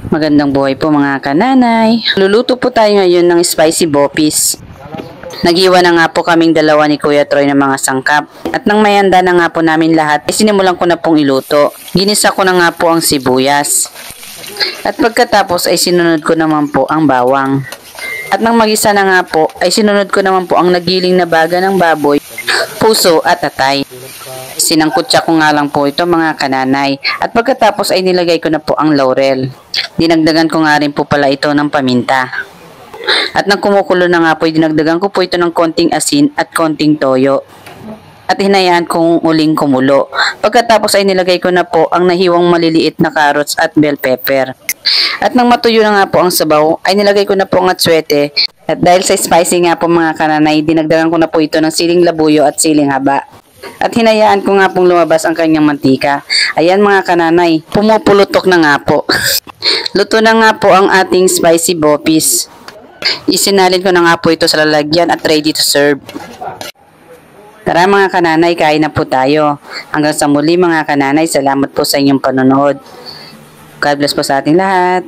Magandang buhay po mga kananay. Luluto po tayo ngayon ng spicy bopis. Naghiwa na nga po kaming dalawa ni Kuya Troy ng mga sangkap. At nang mayanda na nga po namin lahat, sinimulan ko na pong iluto. Ginisa ko na nga po ang sibuyas. At pagkatapos ay sinunod ko naman po ang bawang. At nang magisa na nga po, ay sinunod ko naman po ang nagiling na baga ng baboy, puso at atay. Sinangkutsa ko nga lang po ito mga kananay. At pagkatapos ay nilagay ko na po ang laurel. Dinagdagan ko nga rin po pala ito ng paminta. At nang kumukulo na nga po, dinagdagan ko po ito ng konting asin at konting toyo. At hinayaan kong uling kumulo. Pagkatapos ay nilagay ko na po ang nahiwang maliliit na carrots at bell pepper. At nang matuyo na nga po ang sabaw, ay nilagay ko na po ang atswete. At dahil sa spicy nga po mga kananay, dinagdagan ko na po ito ng siling labuyo at siling haba. At hinayaan ko nga pong lumabas ang kanyang mantika. Ayan mga kananay, pumupulutok na nga po. Luto na nga po ang ating spicy bopis. Isinalin ko na nga po ito sa lalagyan at ready to serve. Tara mga kananay, kain na po tayo. Hanggang sa muli mga kananay, salamat po sa inyong panonood. God bless po sa ating lahat.